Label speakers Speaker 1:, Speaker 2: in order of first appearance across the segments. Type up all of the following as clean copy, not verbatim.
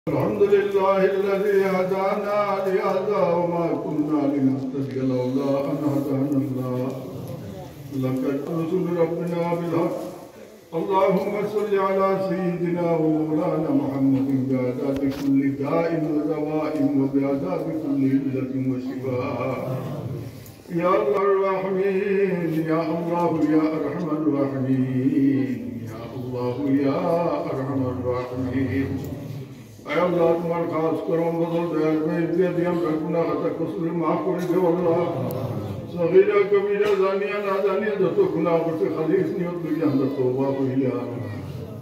Speaker 1: الحمد لله الذي هدانا لهذا وما كنا لنهتدي لولا أن هدانا الله لقد رسل ربنا بالحق اللهم صل على سيدنا ومولانا محمد بعدد كل داء ودواء وبعدد كل علة وشفاء يا الله الرحمن يا الله يا أرحم الراحمين يا الله يا أرحم الراحمين اے اللہ تمہار خاص کرم بدل دیال میں ابتیادی ہم رکھنا خطا قصور معاف کری دے اللہ صغیرہ کبیرہ زانیہ نادانیہ جتو گناہ برتے خلیص نیت لگی ہمدہ توبہ کو ہیا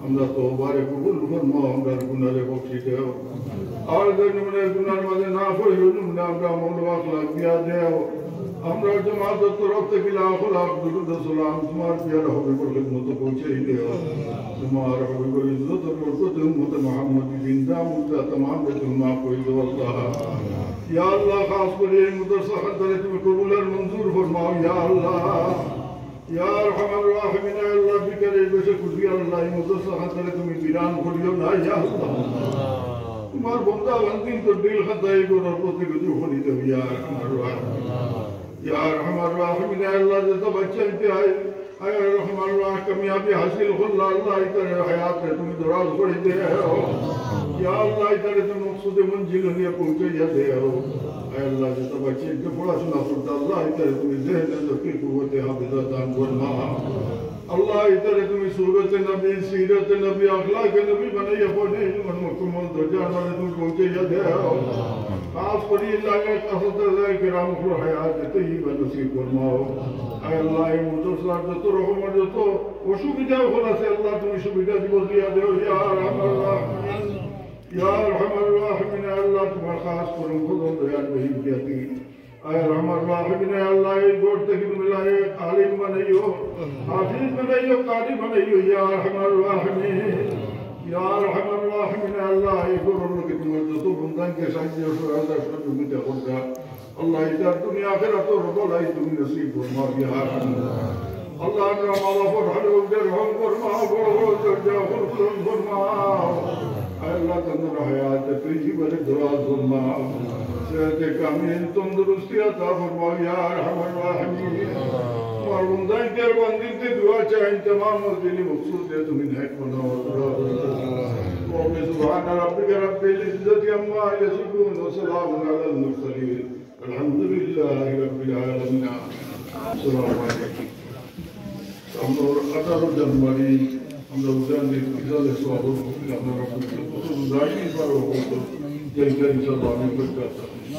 Speaker 1: ہمدہ توبہ رے قبول فرما ہمدہ گناہ رے بخشی دے اور در نمنے گناہ مدے نافر ہو نمنے ہمدہ مولو اخلاق دیا دے ہمدہ جماعت طرف تکیلہ اخلاق درود سلام تمہار پیارا ہوگی پر خدمت پہنچے ہی دے تمہارا حبیب العزت اور برکت امت محمد زندہ مدہ تمام بیت الماء کو عزو اللہ یا اللہ خاص پر یہ مدرسہ خطرے تمہیں قبول اور منظور فرماؤ یا اللہ یا رحم الراحمین اے اللہ بکرے بشک کچھ یا اللہ یہ مدرسہ خطرے تمہیں بیران کھوڑیو نا یا اللہ تمہار بندہ غندین تو دل خطائی کو ربطے کو جو خونی دو یا رحم الراحمین یا رحم الراحمین اے اللہ جیسا بچہ انتہائی اے رحم اللہ کمیابی حاصل خلا اللہ اترے حیات ہے تمہیں دراز پڑی دے ہو یا اللہ اترے تم مقصود منزل ہنیا پہنچے یا دے ہو اے اللہ جیسا بچے انتے پڑا سنا پڑتا اللہ اترے تمہیں ذہن ذکی قوت حافظتان فرما اللہ اترے تمہیں صورت نبی سیرت نبی اخلاق نبی بنائی پہنے من مکمل درجان والے تمہیں پہنچے یا دے ہو خاص پڑی اللہ کا قصد رضا کرام خور حیات طیب نصیب فرماؤ اے اللہ مدرسات جو تو رحمت جو تو وہ شبیدہ خلا سے اللہ تمہیں شبیدہ دی بزیہ دے یا رحم الراحمین یا رحم الراحمین اے اللہ تمہار خاص کرم خودم دیان بہیم کیاتی اے رحم الراحمین اے اللہ ایک گوڑ تکن ملائے عالم بنائیو حافظ بنائیو قاری بنائیو یا رحم الراحمین یا رحم الراحمین اے اللہ ایک گوڑ کی تمہار جو تو بندان کے سائنسی اور شہادہ شرط امیت خود کا اللہ اتار دنیا آخرت اور رب اللہ تمہیں نصیب فرما یا رحم اللہ اکرم اللہ فرحل وجرہم فرما ورجا فرقلن فرما اے اللہ تندر حیات تیجی بلک دراز فرما صحت کامل تندرستی عطا فرما یا رحم الراحمین مرمندان کر بندین تے دعا چاہیں تمام مردینی مقصود دے تمہیں حق بنا سبحان ربک رب العزت عما یصفون وسلام علی المرسلین الحمد للہ رب العالمین السلام علیکم ہم لوگ 18 جنوری ہم لوگ جاننے افضل سواب ہم لوگ رب العالمین پر ہو تو جن کا انشاءاللہ میں کچھ کرتا ہوں